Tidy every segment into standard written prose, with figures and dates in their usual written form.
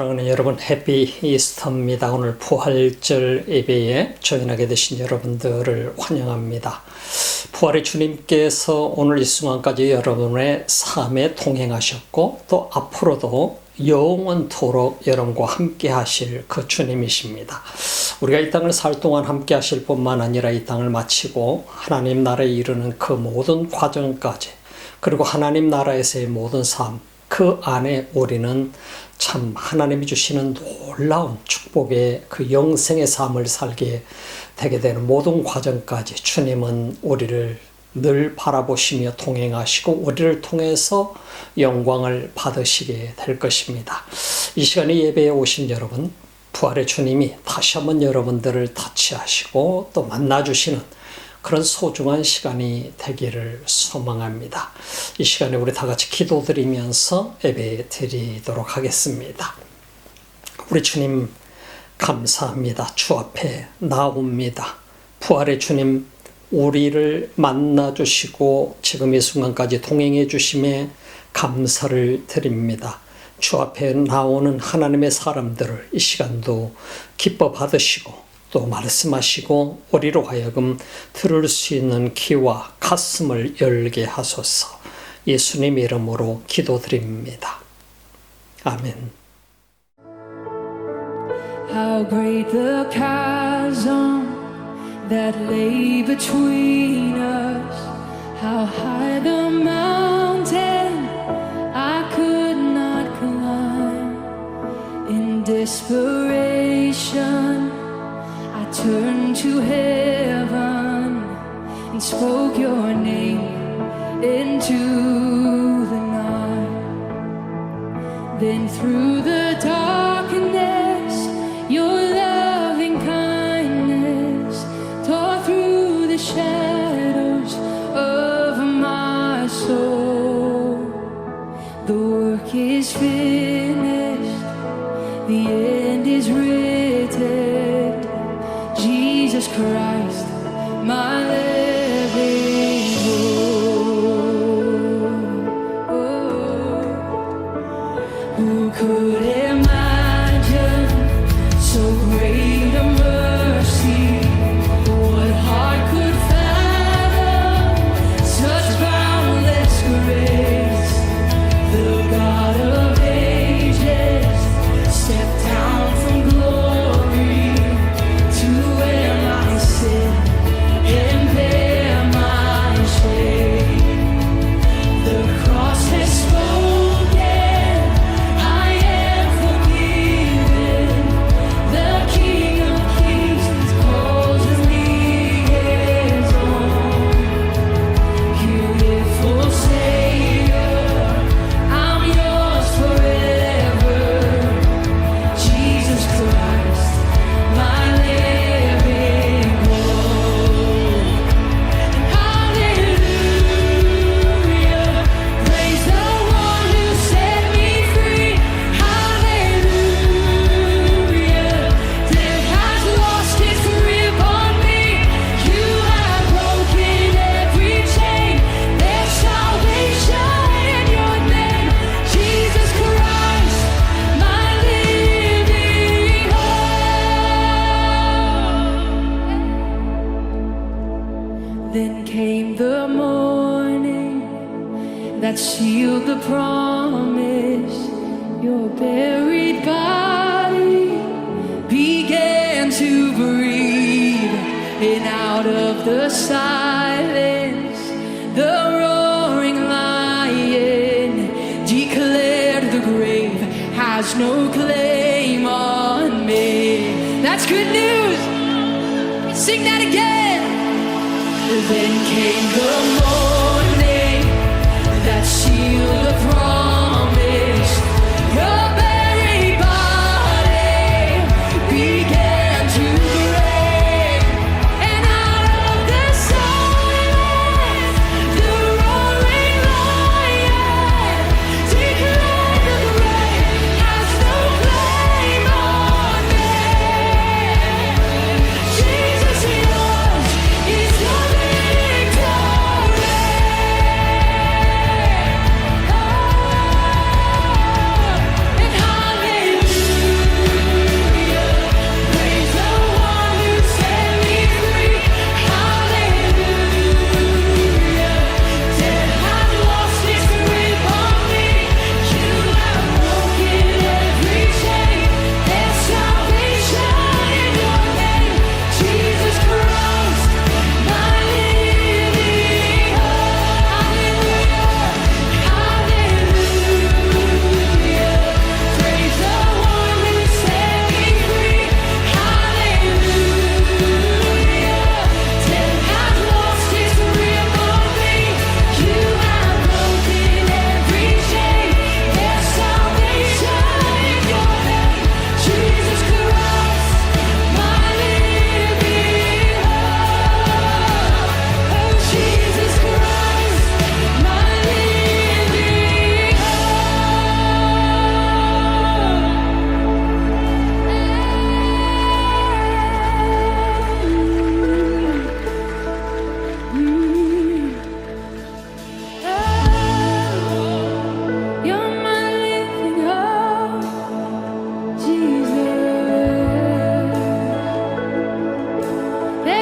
사랑하는 여러분, 해피 이스터입니다. 오늘 부활절 예배에 조인하게 되신 여러분들을 환영합니다. 부활의 주님께서 오늘 이 순간까지 여러분의 삶에 동행하셨고 또 앞으로도 영원토록 여러분과 함께 하실 그 주님이십니다. 우리가 이 땅을 살 동안 함께 하실 뿐만 아니라 이 땅을 마치고 하나님 나라에 이르는 그 모든 과정까지, 그리고 하나님 나라에서의 모든 삶, 그 안에 우리는 참 하나님이 주시는 놀라운 축복의 그 영생의 삶을 살게 되게 되는 모든 과정까지 주님은 우리를 늘 바라보시며 동행하시고 우리를 통해서 영광을 받으시게 될 것입니다. 이 시간에 예배에 오신 여러분, 부활의 주님이 다시 한번 여러분들을 터치하시고 또 만나주시는 그런 소중한 시간이 되기를 소망합니다. 이 시간에 우리 다 같이 기도드리면서 예배 드리도록 하겠습니다. 우리 주님 감사합니다. 주 앞에 나옵니다. 부활의 주님, 우리를 만나주시고 지금 이 순간까지 동행해 주심에 감사를 드립니다. 주 앞에 나오는 하나님의 사람들을 이 시간도 기뻐 받으시고 또 말씀하시고 우리로 하여금 들을 수 있는 귀와 가슴을 열게 하소서. 예수님 이름으로 기도드립니다. 아멘. How great the chasm that lay between us. How high the mountain I could not climb. In desperation I turned to heaven and spoke your name into the night. Then through the darkness, your loving kindness tore through the shadows of my soul. The work is finished, the end is written. Jesus Christ, my living hope. Who could imagine so great a mercy? What heart could fathom such boundless grace? The God of ages stepped down from glory to wear my sin and bear my shame. The cross has spoken, I am forgiven. The King of Kings calls me his own. Beautiful Savior, I'm yours forever. Jesus Christ, my living hope. Hallelujah, praise the one who set me free. Hallelujah, death has lost its grip on me. You have broken every chain. There's salvation in your name. Jesus Christ, my living hope. Then came the morning that sealed the promise. Your buried body began to breathe, and out of the silence, the roaring lion declared the grave has no claim on me. That's good news. Sing that again. Then came the morning that sealed the promise. Your buried body began to break, and out of the silence, the roaring lion declared the grave has no claim on me. Jesus, yours is the victory.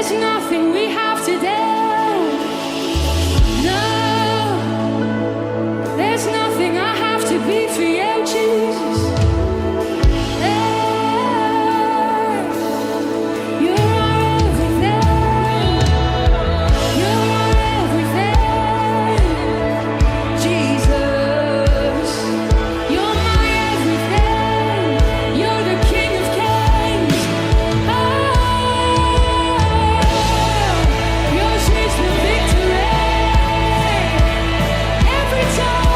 there's nothing we have to do. No, there's nothing I have to be for you, Jesus. You're our everything. You're our everything, Jesus. You're my everything. You're the King of Kings. Oh, yours is the victory. Every time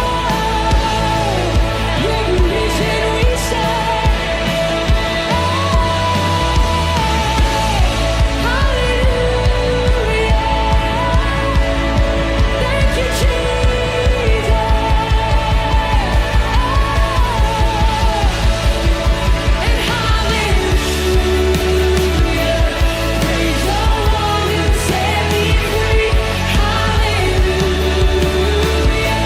you're the reason we say, hallelujah. Thank you, Jesus. And hallelujah. Praise the one who set me free. Hallelujah.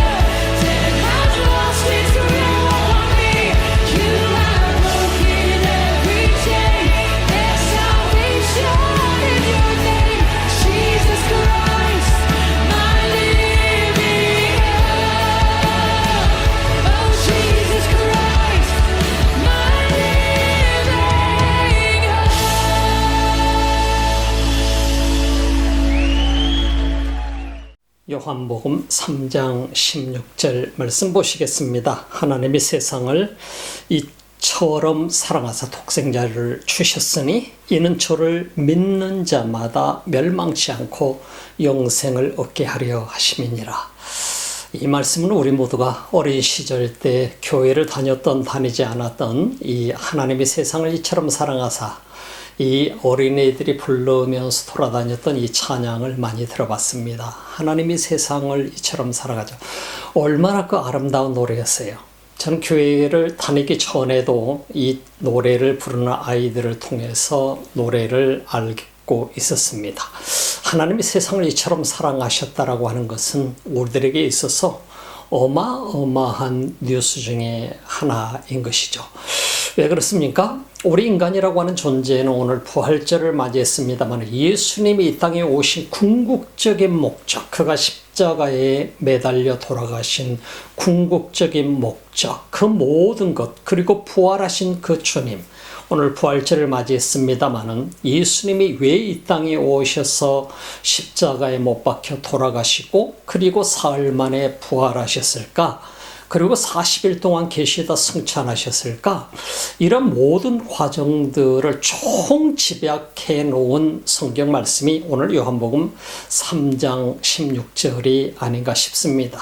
Sin has lost its grip on me. You have broken every chain. There's salvation in your name, Jesus Christ, my living hope. Oh, Jesus Christ, my living hope. 요한복음 3장 16절 말씀 보시겠습니다. 하나님이 세상을 이처럼 사랑하사 독생자를 주셨으니 이는 저를 믿는 자마다 멸망치 않고 영생을 얻게 하려 하심이니라. 이 말씀은 우리 모두가 어린 시절 때 교회를 다니지 않았던 이 하나님이 세상을 이처럼 사랑하사 이 어린이들이 부르면서 돌아다녔던 이 찬양을 많이 들어봤습니다. 하나님이 세상을 이처럼 사랑하죠. 얼마나 그 아름다운 노래였어요. 저는 교회를 다니기 전에도 이 노래를 부르는 아이들을 통해서 노래를 알고 있었습니다. 하나님이 세상을 이처럼 사랑하셨다라고 하는 것은 우리들에게 있어서 어마어마한 뉴스 중에 하나인 것이죠. 왜 그렇습니까? 우리 인간이라고 하는 존재는 오늘 부활절을 맞이했습니다만 예수님이 이 땅에 오신 궁극적인 목적, 그가 십자가에 매달려 돌아가신 궁극적인 목적, 그 모든 것, 그리고 부활하신 그 주님, 오늘 부활절을 맞이했습니다마는 예수님이 왜 이 땅에 오셔서 십자가에 못 박혀 돌아가시고 그리고 사흘 만에 부활하셨을까? 그리고 40일 동안 계시다 승천하셨을까? 이런 모든 과정들을 총집약해 놓은 성경 말씀이 오늘 요한복음 3장 16절이 아닌가 싶습니다.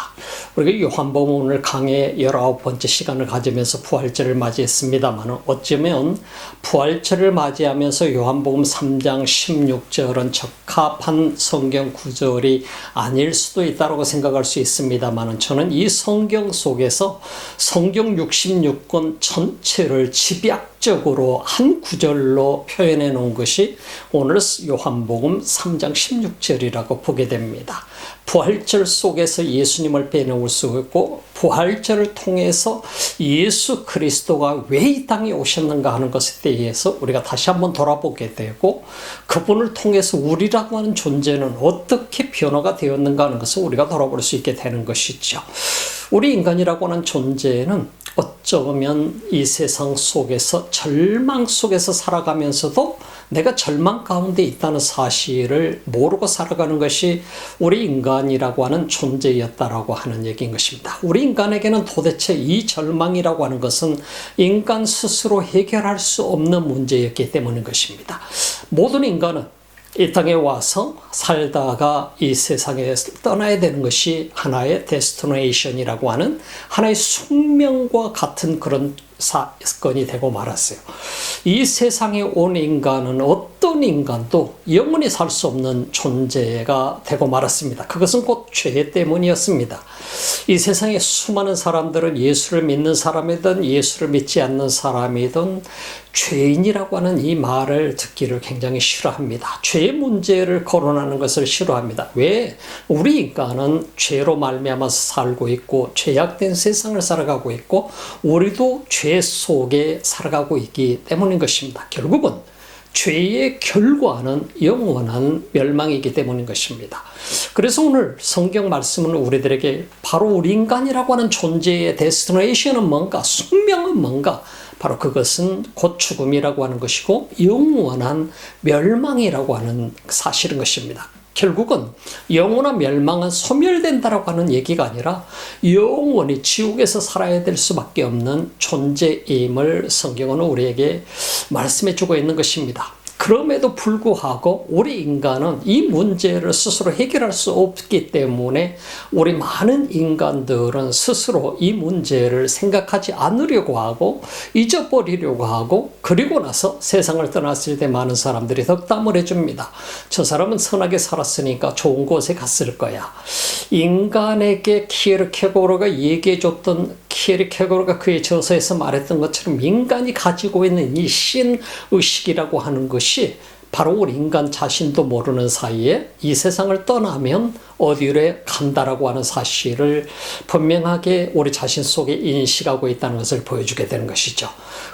우리가 요한복음 오늘 강의 19번째 시간을 가지면서 부활절을 맞이했습니다만 어쩌면 부활절을 맞이하면서 요한복음 3장 16절은 적합한 성경 구절이 아닐 수도 있다고 생각할 수 있습니다만 저는 이 성경 속에서 성경 66권 전체를 집약적으로 한 구절로 표현해 놓은 것이 오늘 요한복음 3장 16절이라고 보게 됩니다. 부활절 속에서 예수님을 빼놓을 수 없고 부활절을 통해서 예수 그리스도가 왜 이 땅에 오셨는가 하는 것에 대해서 우리가 다시 한번 돌아보게 되고 그분을 통해서 우리라고 하는 존재는 어떻게 변화가 되었는가 하는 것을 우리가 돌아볼 수 있게 되는 것이죠. 우리 인간이라고 하는 존재는 어쩌면 이 세상 속에서 절망 속에서 살아가면서도 내가 절망 가운데 있다는 사실을 모르고 살아가는 것이 우리 인간이라고 하는 존재였다라고 하는 얘기인 것입니다. 우리 인간에게는 도대체 이 절망이라고 하는 것은 인간 스스로 해결할 수 없는 문제였기 때문인 것입니다. 모든 인간은 이 땅에 와서 살다가 이 세상에서 떠나야 되는 것이 하나의 데스티네이션이라고 하는 하나의 숙명과 같은 그런 사건이 되고 말았어요. 이 세상에 온 인간은 어떤 인간도 영원히 살 수 없는 존재가 되고 말았습니다. 그것은 곧 죄 때문이었습니다. 이 세상에 수많은 사람들은 예수를 믿는 사람이든 예수를 믿지 않는 사람이든 죄인이라고 하는 이 말을 듣기를 굉장히 싫어합니다. 죄의 문제를 거론하는 것을 싫어합니다. 왜? 우리 인간은 죄로 말미암아서 살고 있고 죄악된 세상을 살아가고 있고 우리도 죄 속에 살아가고 있기 때문인 것입니다. 결국은 죄의 결과는 영원한 멸망이기 때문인 것입니다. 그래서 오늘 성경 말씀은 우리들에게 바로 우리 인간이라고 하는 존재의 데스티네이션은 뭔가, 숙명은 뭔가, 바로 그것은 곧 죽음이라고 하는 것이고 영원한 멸망이라고 하는 사실인 것입니다. 결국은 영원한 멸망은 소멸된다라고 하는 얘기가 아니라 영원히 지옥에서 살아야 될 수밖에 없는 존재임을 성경은 우리에게 말씀해 주고 있는 것입니다. 그럼에도 불구하고 우리 인간은 이 문제를 스스로 해결할 수 없기 때문에 우리 많은 인간들은 스스로 이 문제를 생각하지 않으려고 하고 잊어버리려고 하고 그리고 나서 세상을 떠났을 때 많은 사람들이 덕담을 해줍니다. 저 사람은 선하게 살았으니까 좋은 곳에 갔을 거야. 인간에게 키에르케고르가 얘기해줬던 키에르케고르가 그의 저서에서 말했던 것처럼 인간이 가지고 있는 이 신의식이라고 하는 것이 바로 우리 인간 자신도 모르는 사이에 이 세상을 떠나면 어디로 간다라고 하는 사실을 분명하게 우리 자신 속에 인식하고 있다는 것을 보여주게 되는 것이죠.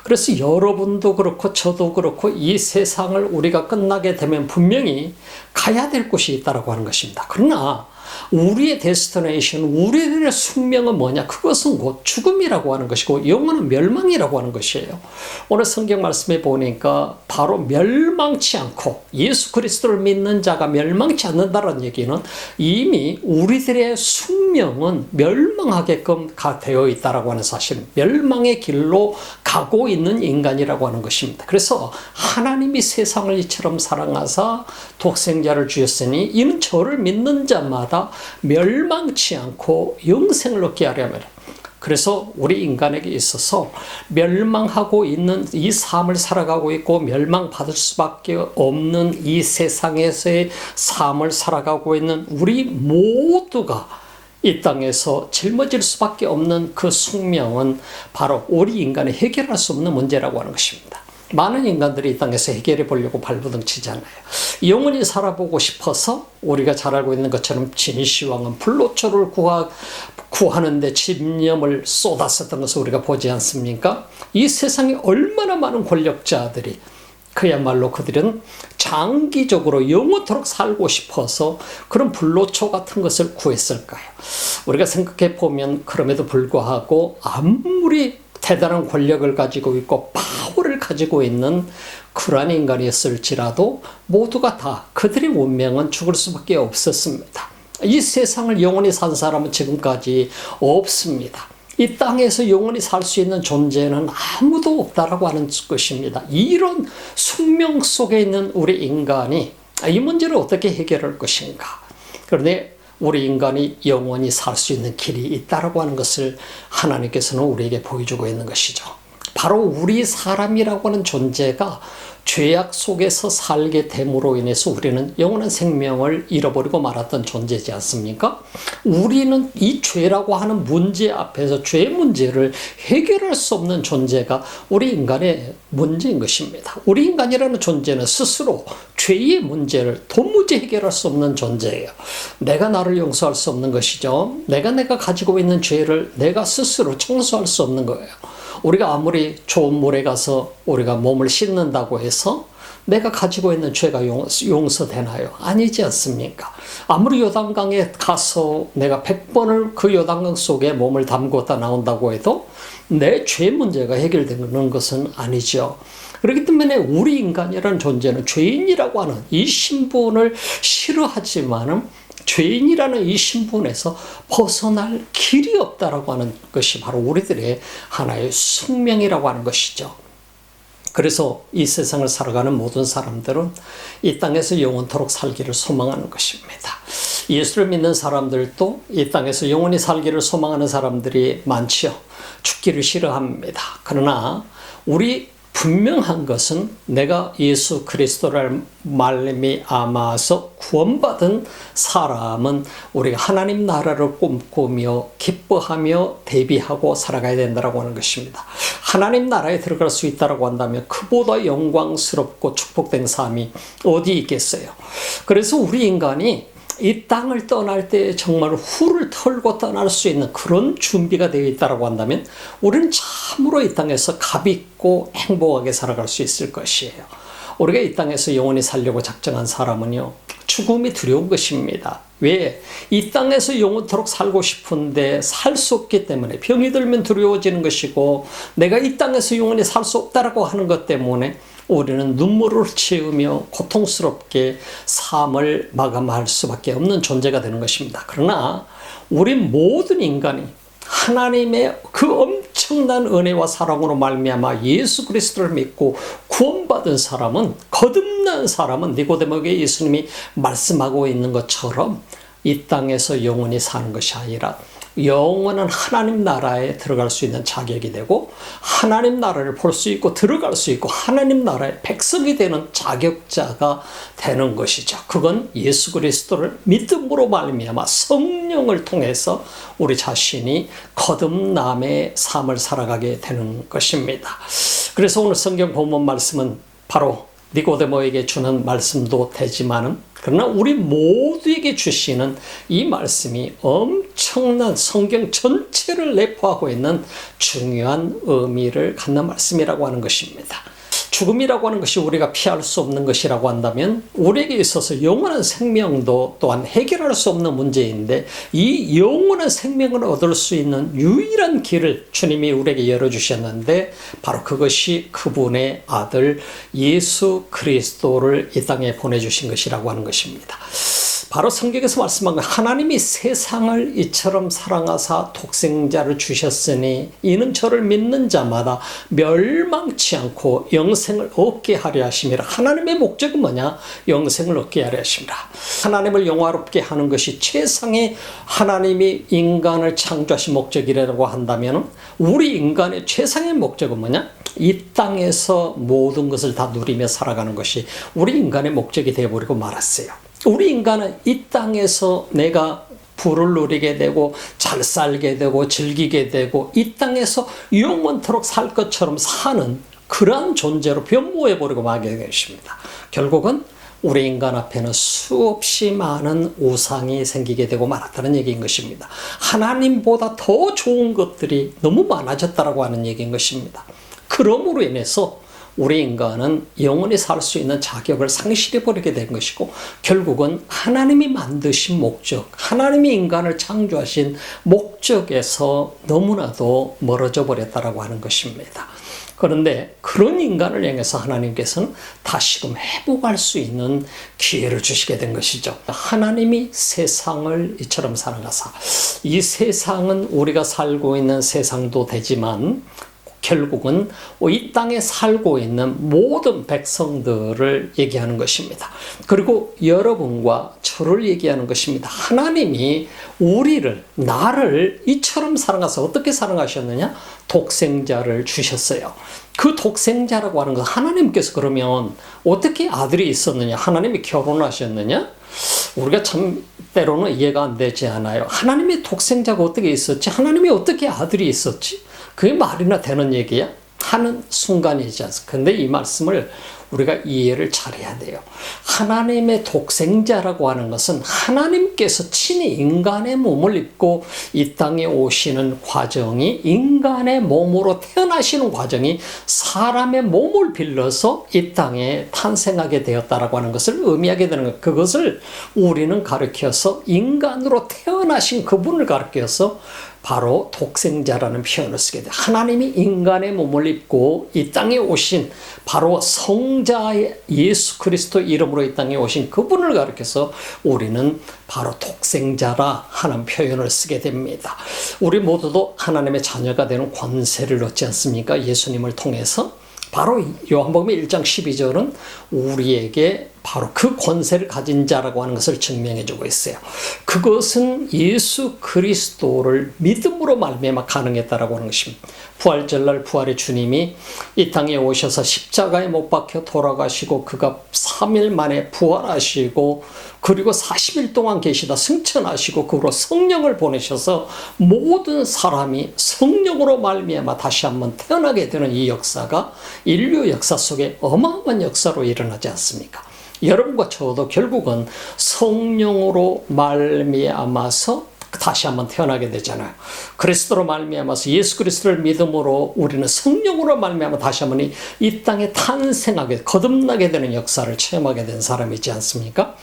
그래서 여러분도 그렇고 저도 그렇고 이 세상을 우리가 끝나게 되면 분명히 가야 될 곳이 있다라고 하는 것입니다. 그러나 우리의 데스티네이션, 우리들의 숙명은 뭐냐? 그것은 곧 죽음이라고 하는 것이고 영원한 멸망이라고 하는 것이에요. 오늘 성경 말씀에 보니까 바로 멸망치 않고 예수 그리스도를 믿는 자가 멸망치 않는다는 얘기는 이미 우리들의 숙명은 멸망하게끔 되어 있다라고 하는 사실, 멸망의 길로 가고 있는 인간이라고 하는 것입니다. 그래서 하나님이 세상을 이처럼 사랑하사 독생자를 주셨으니 이는 저를 믿는 자마다 멸망치 않고 영생을 얻게 하려면, 그래서 우리 인간에게 있어서 멸망하고 있는 이 삶을 살아가고 있고 멸망받을 수밖에 없는 이 세상에서의 삶을 살아가고 있는 우리 모두가 이 땅에서 짊어질 수밖에 없는 그 숙명은 바로 우리 인간이 해결할 수 없는 문제라고 하는 것입니다. 많은 인간들이 이 땅에서 해결해 보려고 발버둥치잖아요. 영원히 살아보고 싶어서 우리가 잘 알고 있는 것처럼 진시황은 불로초를 구하는데 집념을 쏟았었던 것을 우리가 보지 않습니까? 이 세상에 얼마나 많은 권력자들이 그야말로 그들은 장기적으로 영원토록 살고 싶어서 그런 불로초 같은 것을 구했을까요? 우리가 생각해 보면 그럼에도 불구하고 아무리 대단한 권력을 가지고 있고 파워를 가지고 있는 그러한 인간이었을지라도 모두가 다 그들의 운명은 죽을 수밖에 없었습니다. 이 세상을 영원히 산 사람은 지금까지 없습니다. 이 땅에서 영원히 살 수 있는 존재는 아무도 없다라고 하는 것입니다. 이런 숙명 속에 있는 우리 인간이 이 문제를 어떻게 해결할 것인가? 그런데 우리 인간이 영원히 살 수 있는 길이 있다라고 하는 것을 하나님께서는 우리에게 보여주고 있는 것이죠. 바로 우리 사람이라고 하는 존재가 죄악 속에서 살게 됨으로 인해서 우리는 영원한 생명을 잃어버리고 말았던 존재지 않습니까? 우리는 이 죄라고 하는 문제 앞에서 죄 문제를 해결할 수 없는 존재가 우리 인간의 문제인 것입니다. 우리 인간이라는 존재는 스스로 죄의 문제를 도무지 해결할 수 없는 존재예요. 내가 나를 용서할 수 없는 것이죠. 내가 가지고 있는 죄를 내가 스스로 청소할 수 없는 거예요. 우리가 아무리 좋은 물에 가서 우리가 몸을 씻는다고 해서 내가 가지고 있는 죄가 용서되나요? 아니지 않습니까? 아무리 요단강에 가서 내가 100번을 그 요단강 속에 몸을 담궜다 나온다고 해도 내 죄 문제가 해결되는 것은 아니죠. 그렇기 때문에 우리 인간이라는 존재는 죄인이라고 하는 이 신분을 싫어하지만은 죄인이라는 이 신분에서 벗어날 길이 없다라고 하는 것이 바로 우리들의 하나의 숙명이라고 하는 것이죠. 그래서 이 세상을 살아가는 모든 사람들은 이 땅에서 영원토록 살기를 소망하는 것입니다. 예수를 믿는 사람들도 이 땅에서 영원히 살기를 소망하는 사람들이 많지요. 죽기를 싫어합니다. 그러나 우리 분명한 것은 내가 예수 그리스도를 말미암아서 구원받은 사람은 우리가 하나님 나라를 꿈꾸며 기뻐하며 대비하고 살아가야 된다고 하는 것입니다. 하나님 나라에 들어갈 수 있다고 한다면 그보다 영광스럽고 축복된 삶이 어디 있겠어요? 그래서 우리 인간이 이 땅을 떠날 때 정말 후를 털고 떠날 수 있는 그런 준비가 되어 있다고 한다면 우리는 참으로 이 땅에서 값있고 행복하게 살아갈 수 있을 것이에요. 우리가 이 땅에서 영원히 살려고 작정한 사람은요, 죽음이 두려운 것입니다. 왜? 이 땅에서 영원토록 살고 싶은데 살 수 없기 때문에, 병이 들면 두려워지는 것이고, 내가 이 땅에서 영원히 살 수 없다라고 하는 것 때문에 우리는 눈물을 채우며 고통스럽게 삶을 마감할 수밖에 없는 존재가 되는 것입니다. 그러나 우리 모든 인간이 하나님의 그 엄청난 은혜와 사랑으로 말미암아 예수 그리스도를 믿고 구원받은 사람은, 거듭난 사람은 니고데모에게 예수님이 말씀하고 있는 것처럼 이 땅에서 영원히 사는 것이 아니라 영원한 하나님 나라에 들어갈 수 있는 자격이 되고, 하나님 나라를 볼 수 있고 들어갈 수 있고 하나님 나라의 백성이 되는 자격자가 되는 것이죠. 그건 예수 그리스도를 믿음으로 말미암아 성령을 통해서 우리 자신이 거듭남의 삶을 살아가게 되는 것입니다. 그래서 오늘 성경 본문 말씀은 바로 니고데모에게 주는 말씀도 되지만은, 그러나 우리 모두에게 주시는 이 말씀이 엄청난 성경 전체를 내포하고 있는 중요한 의미를 갖는 말씀이라고 하는 것입니다. 죽음이라고 하는 것이 우리가 피할 수 없는 것이라고 한다면, 우리에게 있어서 영원한 생명도 또한 해결할 수 없는 문제인데, 이 영원한 생명을 얻을 수 있는 유일한 길을 주님이 우리에게 열어주셨는데, 바로 그것이 그분의 아들 예수 그리스도를 이 땅에 보내주신 것이라고 하는 것입니다. 바로 성경에서 말씀한 것, 하나님이 세상을 이처럼 사랑하사 독생자를 주셨으니 이는 저를 믿는 자마다 멸망치 않고 영생을 얻게 하려 하심이라. 하나님의 목적은 뭐냐? 영생을 얻게 하려 하심이라. 하나님을 영화롭게 하는 것이 최상의 하나님이 인간을 창조하신 목적이라고 한다면, 우리 인간의 최상의 목적은 뭐냐? 이 땅에서 모든 것을 다 누리며 살아가는 것이 우리 인간의 목적이 되어버리고 말았어요. 우리 인간은 이 땅에서 내가 부를 누리게 되고 잘 살게 되고 즐기게 되고 이 땅에서 영원토록 살 것처럼 사는 그러한 존재로 변모해버리고 마게 되십니다. 결국은 우리 인간 앞에는 수없이 많은 우상이 생기게 되고 말았다는 얘기인 것입니다. 하나님보다 더 좋은 것들이 너무 많아졌다라고 하는 얘기인 것입니다. 그러므로 인해서 우리 인간은 영원히 살 수 있는 자격을 상실해버리게 된 것이고, 결국은 하나님이 만드신 목적, 하나님이 인간을 창조하신 목적에서 너무나도 멀어져 버렸다라고 하는 것입니다. 그런데 그런 인간을 향해서 하나님께서는 다시금 회복할 수 있는 기회를 주시게 된 것이죠. 하나님이 세상을 이처럼 사랑하사, 이 세상은 우리가 살고 있는 세상도 되지만 결국은 이 땅에 살고 있는 모든 백성들을 얘기하는 것입니다. 그리고 여러분과 저를 얘기하는 것입니다. 하나님이 우리를, 나를 이처럼 사랑하셔서 어떻게 사랑하셨느냐? 독생자를 주셨어요. 그 독생자라고 하는 것, 하나님께서 그러면 어떻게 아들이 있었느냐? 하나님이 결혼하셨느냐? 우리가 참 때로는 이해가 안 되지 않아요. 하나님의 독생자가 어떻게 있었지? 하나님이 어떻게 아들이 있었지? 그게 말이나 되는 얘기야? 하는 순간이지 않습니까? 근데 이 말씀을 우리가 이해를 잘해야 돼요. 하나님의 독생자라고 하는 것은 하나님께서 친히 인간의 몸을 입고 이 땅에 오시는 과정이, 인간의 몸으로 태어나시는 과정이 사람의 몸을 빌려서 이 땅에 탄생하게 되었다라고 하는 것을 의미하게 되는 것. 그것을 우리는 가르쳐서 인간으로 태어나신 그분을 가르쳐서 바로 독생자라는 표현을 쓰게 돼요. 하나님이 인간의 몸을 입고 이 땅에 오신 바로 성자의 예수 그리스도 이름으로 이 땅에 오신 그분을 가리켜서 우리는 바로 독생자라 하는 표현을 쓰게 됩니다. 우리 모두도 하나님의 자녀가 되는 권세를 얻지 않습니까? 예수님을 통해서. 바로 요한복음 1장 12절은 우리에게 바로 그 권세를 가진 자라고 하는 것을 증명해 주고 있어요. 그것은 예수 그리스도를 믿음으로 말미암아 가능했다라고 하는 것입니다. 부활절날 부활의 주님이 이 땅에 오셔서 십자가에 못 박혀 돌아가시고 그가 3일 만에 부활하시고 그리고 40일 동안 계시다 승천하시고 그로 성령을 보내셔서 모든 사람이 성령으로 말미암아 다시 한번 태어나게 되는 이 역사가 인류 역사 속에 어마어마한 역사로 일어나지 않습니까? 여러분과 저도 결국은 성령으로 말미암아서 다시 한번 태어나게 되잖아요. 그리스도로 말미암아서 예수 그리스도를 믿음으로 우리는 성령으로 말미암아 다시 한번 이 땅에 탄생하게 거듭나게 되는 역사를 체험하게 된 사람이지 않습니까?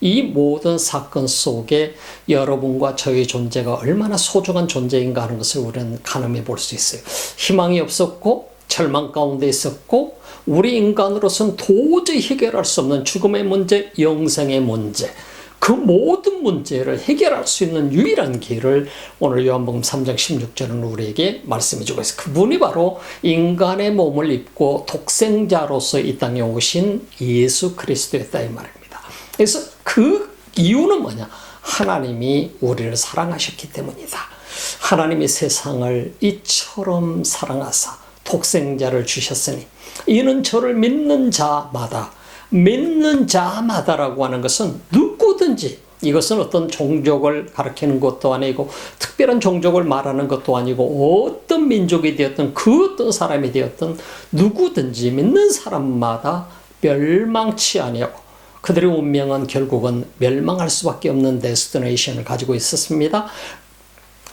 이 모든 사건 속에 여러분과 저의 존재가 얼마나 소중한 존재인가 하는 것을 우리는 가늠해 볼 수 있어요. 희망이 없었고 절망 가운데 있었고 우리 인간으로서는 도저히 해결할 수 없는 죽음의 문제, 영생의 문제, 그 모든 문제를 해결할 수 있는 유일한 길을 오늘 요한복음 3장 16절은 우리에게 말씀해 주고 있어요. 그분이 바로 인간의 몸을 입고 독생자로서 이 땅에 오신 예수 그리스도였다 이 말입니다. 그래서 그 이유는 뭐냐? 하나님이 우리를 사랑하셨기 때문이다. 하나님이 세상을 이처럼 사랑하사 독생자를 주셨으니 이는 저를 믿는 자마다라고 하는 것은 누구든지, 이것은 어떤 종족을 가리키는 것도 아니고 특별한 종족을 말하는 것도 아니고 어떤 민족이 되었든 그 어떤 사람이 되었든 누구든지 믿는 사람마다 멸망치 아니하고 그들의 운명은 결국은 멸망할 수밖에 없는 데스티네이션을 가지고 있었습니다.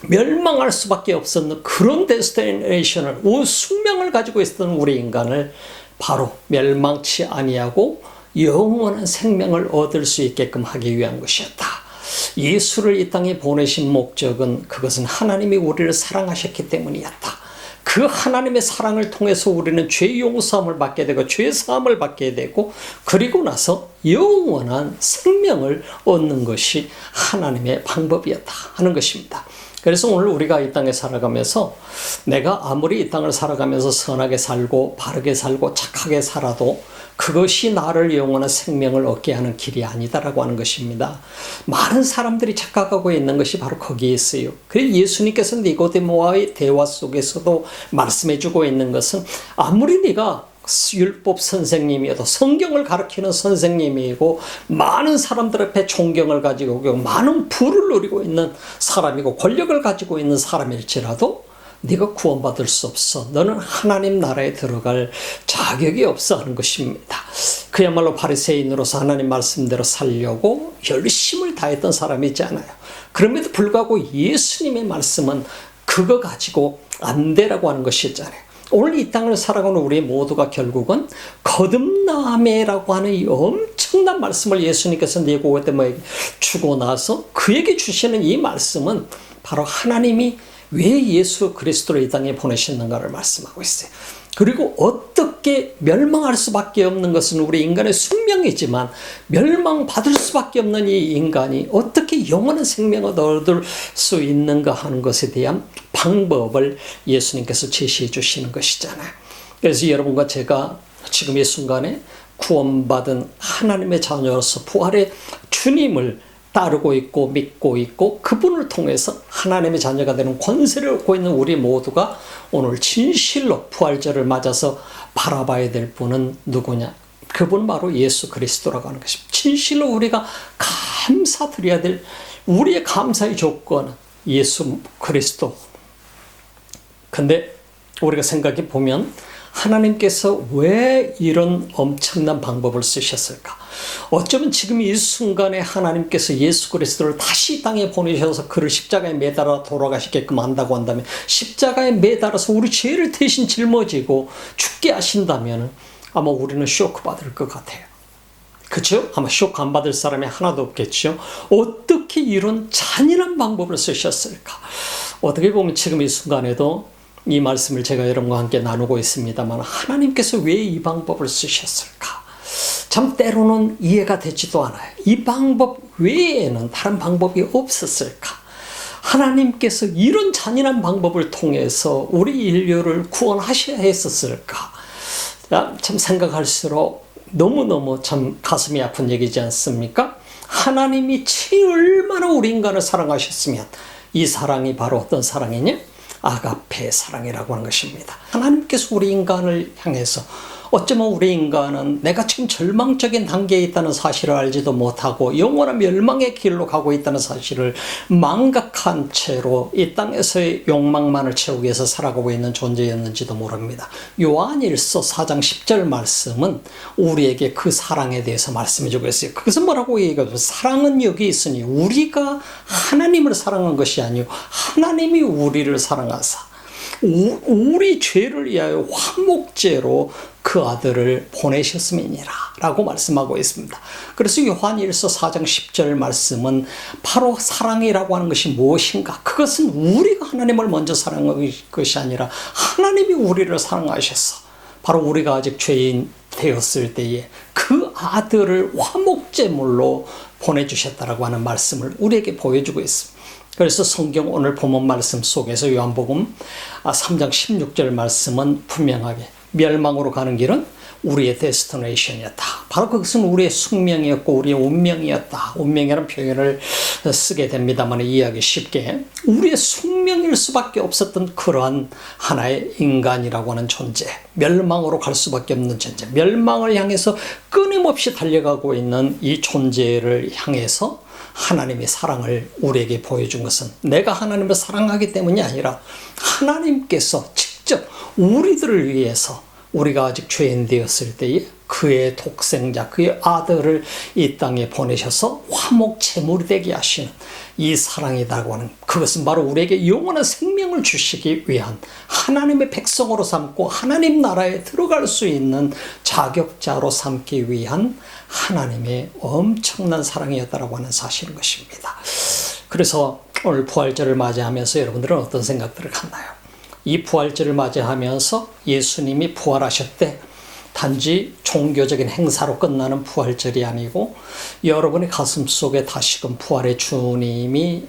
멸망할 수밖에 없었는 그런 데스티네이션을, 숙명을 가지고 있었던 우리 인간을 바로 멸망치 아니하고 영원한 생명을 얻을 수 있게끔 하기 위한 것이었다. 예수를 이 땅에 보내신 목적은 그것은 하나님이 우리를 사랑하셨기 때문이었다. 그 하나님의 사랑을 통해서 우리는 죄 용서함을 받게 되고 죄 사함을 받게 되고 그리고 나서 영원한 생명을 얻는 것이 하나님의 방법이었다 하는 것입니다. 그래서 오늘 우리가 이 땅에 살아가면서 내가 아무리 이 땅을 살아가면서 선하게 살고 바르게 살고 착하게 살아도 그것이 나를 영원한 생명을 얻게 하는 길이 아니다라고 하는 것입니다. 많은 사람들이 착각하고 있는 것이 바로 거기에 있어요. 그래서 예수님께서 니고데모와의 대화 속에서도 말씀해주고 있는 것은 아무리 네가 율법 선생님이어도 성경을 가르치는 선생님이고 많은 사람들 앞에 존경을 가지고 많은 부를 누리고 있는 사람이고 권력을 가지고 있는 사람일지라도 네가 구원받을 수 없어. 너는 하나님 나라에 들어갈 자격이 없어 하는 것입니다. 그야말로 바리새인으로서 하나님 말씀대로 살려고 열심을 다했던 사람이지 않아요. 그럼에도 불구하고 예수님의 말씀은 그거 가지고 안 되라고 하는 것이잖아요. 오늘 이 땅을 살아가는 우리 모두가 결국은 거듭남이라고 하는 이 엄청난 말씀을 예수님께서 니고데모에게 주고 나서 그에게 주시는 이 말씀은 바로 하나님이 왜 예수 그리스도를 이 땅에 보내셨는가를 말씀하고 있어요. 그리고 어떻게 멸망할 수밖에 없는 것은 우리 인간의 숙명이지만 멸망받을 수밖에 없는 이 인간이 어떻게 영원한 생명을 얻을 수 있는가 하는 것에 대한 방법을 예수님께서 제시해 주시는 것이잖아요. 그래서 여러분과 제가 지금 이 순간에 구원받은 하나님의 자녀로서 부활의 주님을 따르고 있고 믿고 있고 그분을 통해서 하나님의 자녀가 되는 권세를 얻고 있는 우리 모두가 오늘 진실로 부활절을 맞아서 바라봐야 될 분은 누구냐? 그분 바로 예수 그리스도라고 하는 것입니다. 진실로 우리가 감사드려야 될 우리의 감사의 조건은 예수 그리스도. 근데 우리가 생각해 보면 하나님께서 왜 이런 엄청난 방법을 쓰셨을까? 어쩌면 지금 이 순간에 하나님께서 예수 그리스도를 다시 이 땅에 보내셔서 그를 십자가에 매달아 돌아가시게끔 한다고 한다면 십자가에 매달아서 우리 죄를 대신 짊어지고 죽게 하신다면 아마 우리는 쇼크 받을 것 같아요. 그렇죠? 아마 쇼크 안 받을 사람이 하나도 없겠죠. 어떻게 이런 잔인한 방법을 쓰셨을까? 어떻게 보면 지금 이 순간에도 이 말씀을 제가 여러분과 함께 나누고 있습니다만 하나님께서 왜 이 방법을 쓰셨을까? 참 때로는 이해가 되지도 않아요. 이 방법 외에는 다른 방법이 없었을까? 하나님께서 이런 잔인한 방법을 통해서 우리 인류를 구원하셔야 했었을까? 참 생각할수록 너무너무 참 가슴이 아픈 얘기지 않습니까? 하나님이 얼마나 우리 인간을 사랑하셨으면 이 사랑이 바로 어떤 사랑이냐? 아가페 사랑이라고 하는 것입니다. 하나님께서 우리 인간을 향해서 어쩌면 우리 인간은 내가 지금 절망적인 단계에 있다는 사실을 알지도 못하고 영원한 멸망의 길로 가고 있다는 사실을 망각한 채로 이 땅에서의 욕망만을 채우기 위해서 살아가고 있는 존재였는지도 모릅니다. 요한일서 4장 10절 말씀은 우리에게 그 사랑에 대해서 말씀해 주고 있어요. 그것은 뭐라고 얘기하죠? 사랑은 여기 있으니 우리가 하나님을 사랑한 것이 아니요 하나님이 우리를 사랑하사 우리 죄를 위하여 화목제로 그 아들을 보내셨음이니라 라고 말씀하고 있습니다. 그래서 요한일서 4장 10절 말씀은 바로 사랑이라고 하는 것이 무엇인가? 그것은 우리가 하나님을 먼저 사랑한 것이 아니라 하나님이 우리를 사랑하셔서 바로 우리가 아직 죄인 되었을 때에 그 아들을 화목제물로 보내주셨다라고 하는 말씀을 우리에게 보여주고 있습니다. 그래서 성경 오늘 본문 말씀 속에서 요한복음 3장 16절 말씀은 분명하게 멸망으로 가는 길은 우리의 데스티네이션이었다. 바로 그것은 우리의 숙명이었고 우리의 운명이었다. 운명이라는 표현을 쓰게 됩니다만 이해하기 쉽게 우리의 숙명일 수밖에 없었던 그러한 하나의 인간이라고 하는 존재, 멸망으로 갈 수밖에 없는 존재, 멸망을 향해서 끊임없이 달려가고 있는 이 존재를 향해서 하나님의 사랑을 우리에게 보여준 것은 내가 하나님을 사랑하기 때문이 아니라 하나님께서 직접 우리들을 위해서 우리가 아직 죄인 되었을 때에 그의 독생자, 그의 아들을 이 땅에 보내셔서 화목 제물이 되게 하시는 이 사랑이라고 하는 그것은 바로 우리에게 영원한 생명을 주시기 위한 하나님의 백성으로 삼고 하나님 나라에 들어갈 수 있는 자격자로 삼기 위한 하나님의 엄청난 사랑이었다라고 하는 사실인 것입니다. 그래서 오늘 부활절을 맞이하면서 여러분들은 어떤 생각들을 갖나요? 이 부활절을 맞이하면서 예수님이 부활하셨대 단지 종교적인 행사로 끝나는 부활절이 아니고 여러분의 가슴 속에 다시금 부활의 주님이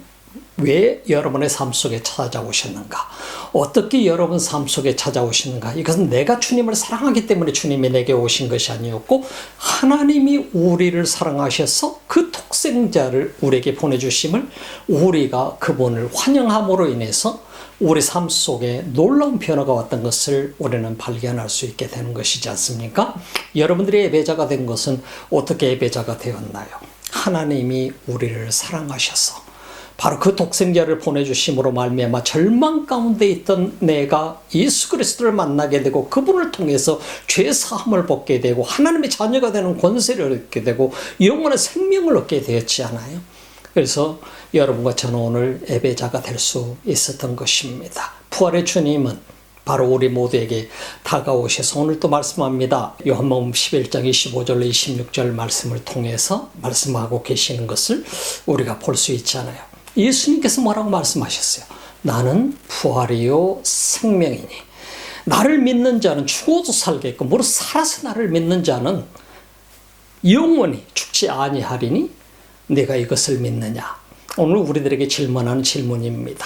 왜 여러분의 삶 속에 찾아오셨는가? 어떻게 여러분 삶 속에 찾아오시는가? 이것은 내가 주님을 사랑하기 때문에 주님이 내게 오신 것이 아니었고 하나님이 우리를 사랑하셔서 그 독생자를 우리에게 보내주심을 우리가 그분을 환영함으로 인해서 우리 삶 속에 놀라운 변화가 왔던 것을 우리는 발견할 수 있게 되는 것이지 않습니까? 여러분들이 예배자가 된 것은 어떻게 예배자가 되었나요? 하나님이 우리를 사랑하셔서 바로 그 독생자를 보내주심으로 말미암아 절망 가운데 있던 내가 예수 그리스도를 만나게 되고 그분을 통해서 죄 사함을 받게 되고 하나님의 자녀가 되는 권세를 얻게 되고 영원한 생명을 얻게 되었지 않아요? 그래서 여러분과 저는 오늘 예배자가 될 수 있었던 것입니다. 부활의 주님은 바로 우리 모두에게 다가오셔서 오늘 또 말씀합니다. 요한복음 11장 25절 26절 말씀을 통해서 말씀하고 계시는 것을 우리가 볼 수 있잖아요. 예수님께서 뭐라고 말씀하셨어요? 나는 부활이요 생명이니 나를 믿는 자는 죽어도 살겠고 무릇 살아서 나를 믿는 자는 영원히 죽지 아니하리니 내가 이것을 믿느냐? 오늘 우리들에게 질문하는 질문입니다.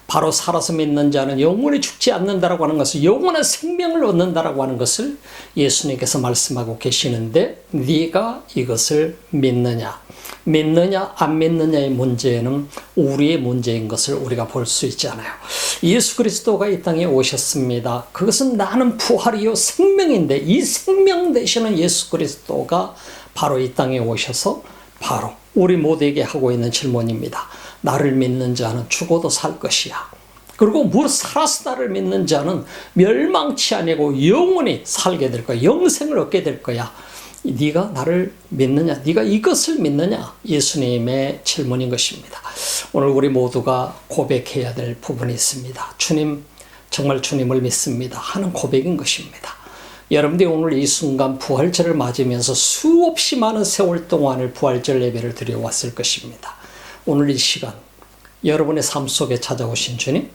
바로 살아서 믿는 자는 영원히 죽지 않는다라고 하는 것을 영원한 생명을 얻는다라고 하는 것을 예수님께서 말씀하고 계시는데 네가 이것을 믿느냐? 믿느냐 안 믿느냐의 문제는 우리의 문제인 것을 우리가 볼 수 있잖아요. 예수 그리스도가 이 땅에 오셨습니다. 그것은 나는 부활이요 생명인데 이 생명 되시는 예수 그리스도가 바로 이 땅에 오셔서 바로 우리 모두에게 하고 있는 질문입니다. 나를 믿는 자는 죽어도 살 것이야. 그리고 무릇 살아서 나를 믿는 자는 멸망치 아니고 영원히 살게 될 거야. 영생을 얻게 될 거야. 네가 나를 믿느냐? 네가 이것을 믿느냐? 예수님의 질문인 것입니다. 오늘 우리 모두가 고백해야 될 부분이 있습니다. 주님, 정말 주님을 믿습니다 하는 고백인 것입니다. 여러분들이 오늘 이 순간 부활절을 맞으면서 수없이 많은 세월 동안을 부활절 예배를 드려왔을 것입니다. 오늘 이 시간 여러분의 삶 속에 찾아오신 주님,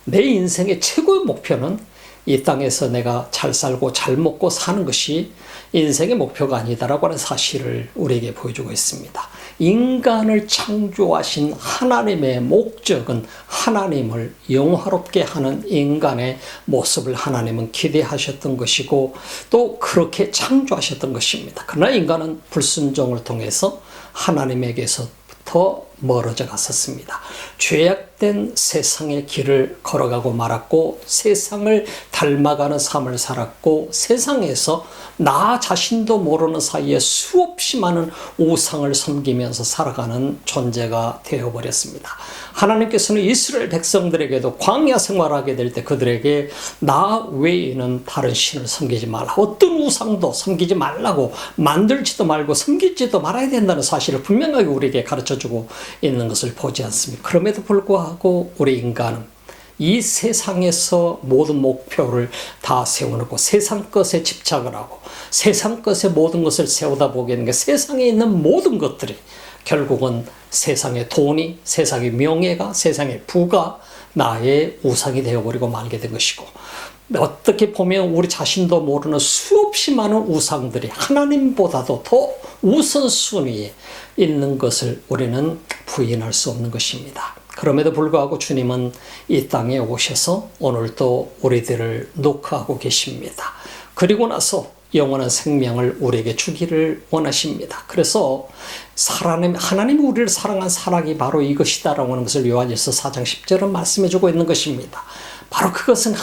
내 인생의 최고의 목표는 이 땅에서 내가 잘 살고 잘 먹고 사는 것이 인생의 목표가 아니다라고 하는 사실을 우리에게 보여주고 있습니다. 인간을 창조하신 하나님의 목적은 하나님을 영화롭게 하는 인간의 모습을 하나님은 기대하셨던 것이고 또 그렇게 창조하셨던 것입니다. 그러나 인간은 불순종을 통해서 하나님에게서부터 멀어져 갔었습니다. 죄악된 세상의 길을 걸어가고 말았고 세상을 닮아가는 삶을 살았고 세상에서 나 자신도 모르는 사이에 수없이 많은 우상을 섬기면서 살아가는 존재가 되어버렸습니다. 하나님께서는 이스라엘 백성들에게도 광야 생활하게 될 때 그들에게 나 외에는 다른 신을 섬기지 말라, 어떤 우상도 섬기지 말라고, 만들지도 말고 섬기지도 말아야 된다는 사실을 분명하게 우리에게 가르쳐주고 있는 것을 보지 않습니까? 그럼에도 불구하고 우리 인간은 이 세상에서 모든 목표를 다 세워놓고 세상 것에 집착을 하고 세상 것에 모든 것을 세우다 보게 되는 게, 세상에 있는 모든 것들이 결국은 세상의 돈이, 세상의 명예가, 세상의 부가 나의 우상이 되어버리고 말게 된 것이고, 어떻게 보면 우리 자신도 모르는 수없이 많은 우상들이 하나님보다도 더 우선순위에 있는 것을 우리는 부인할 수 없는 것입니다. 그럼에도 불구하고 주님은 이 땅에 오셔서 오늘도 우리들을 녹화하고 계십니다. 그리고 나서 영원한 생명을 우리에게 주기를 원하십니다. 그래서 하나님이 우리를 사랑한 사랑이 바로 이것이다라고 하는 것을 요한일서 4장 10절은 말씀해 주고 있는 것입니다. 바로 그것은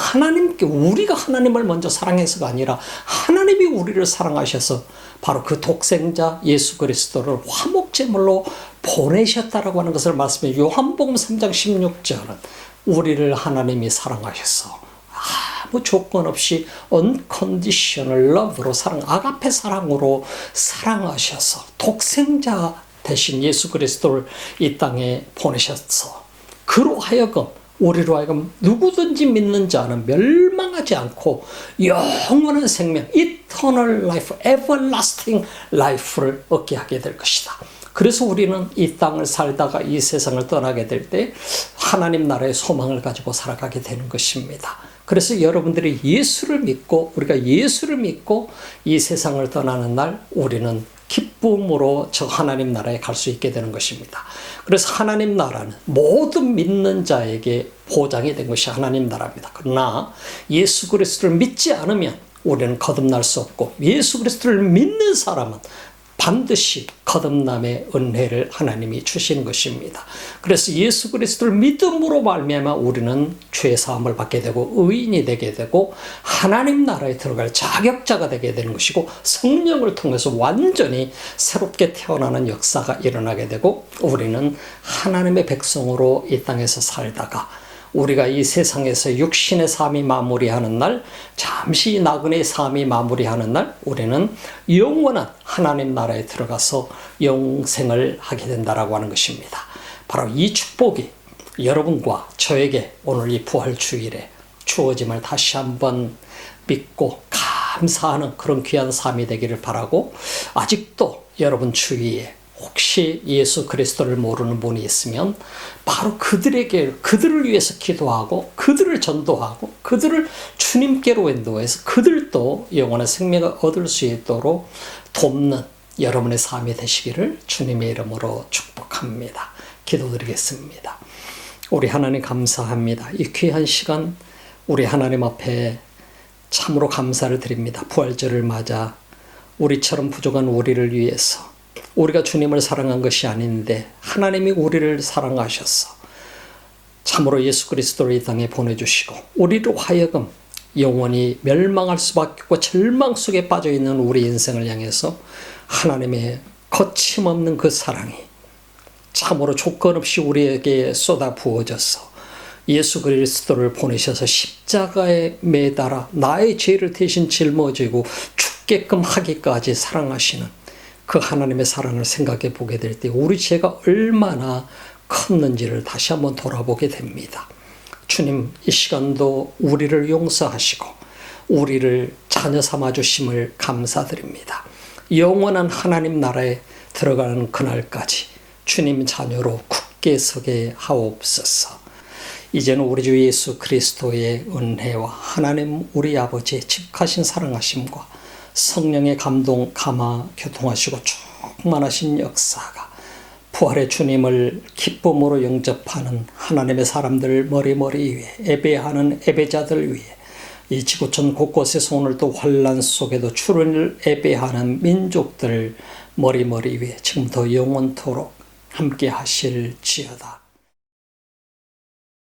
우리가 하나님을 먼저 사랑해서가 아니라 하나님이 우리를 사랑하셔서 바로 그 독생자 예수 그리스도를 화목제물로 보내셨다라고 하는 것을 말씀해, 요한복음 3장 16절은 우리를 하나님이 사랑하셔서 아무 조건 없이 unconditional love로 아가페 사랑으로 사랑하셔서 독생자 대신 예수 그리스도를 이 땅에 보내셔서 그로 하여금 우리로 하여금 누구든지 믿는 자는 멸망하지 않고 영원한 생명, eternal life, everlasting life를 얻게 하게 될 것이다. 그래서 우리는 이 땅을 살다가 이 세상을 떠나게 될 때 하나님 나라의 소망을 가지고 살아가게 되는 것입니다. 그래서 여러분들이 예수를 믿고, 우리가 예수를 믿고 이 세상을 떠나는 날 우리는 기쁨으로 저 하나님 나라에 갈 수 있게 되는 것입니다. 그래서 하나님 나라는 모든 믿는 자에게 보장이 된 것이 하나님 나라입니다. 그러나 예수 그리스도를 믿지 않으면 우리는 거듭날 수 없고, 예수 그리스도를 믿는 사람은 반드시 거듭남의 은혜를 하나님이 주시는 것입니다. 그래서 예수 그리스도를 믿음으로 말미암아 우리는 죄 사함을 받게 되고 의인이 되게 되고 하나님 나라에 들어갈 자격자가 되게 되는 것이고, 성령을 통해서 완전히 새롭게 태어나는 역사가 일어나게 되고, 우리는 하나님의 백성으로 이 땅에서 살다가 우리가 이 세상에서 육신의 삶이 마무리하는 날, 잠시 나그네의 삶이 마무리하는 날, 우리는 영원한 하나님 나라에 들어가서 영생을 하게 된다라고 하는 것입니다. 바로 이 축복이 여러분과 저에게 오늘 이 부활 주일에 주어짐을 다시 한번 믿고 감사하는 그런 귀한 삶이 되기를 바라고, 아직도 여러분 주위에 혹시 예수 그리스도를 모르는 분이 있으면 바로 그들을 위해서 기도하고 그들을 전도하고 그들을 주님께로 인도해서 그들도 영원한 생명을 얻을 수 있도록 돕는 여러분의 삶이 되시기를 주님의 이름으로 축복합니다. 기도드리겠습니다. 우리 하나님 감사합니다. 이 귀한 시간 우리 하나님 앞에 참으로 감사를 드립니다. 부활절을 맞아 우리처럼 부족한 우리를 위해서, 우리가 주님을 사랑한 것이 아닌데 하나님이 우리를 사랑하셔서 참으로 예수 그리스도를 이 땅에 보내주시고 우리로 하여금 영원히 멸망할 수밖에 없고 절망 속에 빠져있는 우리 인생을 향해서 하나님의 거침없는 그 사랑이 참으로 조건 없이 우리에게 쏟아 부어져서 예수 그리스도를 보내셔서 십자가에 매달아 나의 죄를 대신 짊어지고 죽게끔 하기까지 사랑하시는 그 하나님의 사랑을 생각해 보게 될 때 우리 죄가 얼마나 컸는지를 다시 한번 돌아보게 됩니다. 주님, 이 시간도 우리를 용서하시고 우리를 자녀 삼아 주심을 감사드립니다. 영원한 하나님 나라에 들어가는 그날까지 주님 자녀로 굳게 서게 하옵소서. 이제는 우리 주 예수 그리스도의 은혜와 하나님 우리 아버지의 집하신 사랑하심과 성령의 감동, 감화, 교통하시고 충만하신 역사가 부활의 주님을 기쁨으로 영접하는 하나님의 사람들 머리머리 위에, 예배하는 예배자들 위에, 이 지구촌 곳곳에서 오늘도 환난 속에도 주를 예배하는 민족들 머리머리 위에 지금부터 영원토록 함께 하실지어다.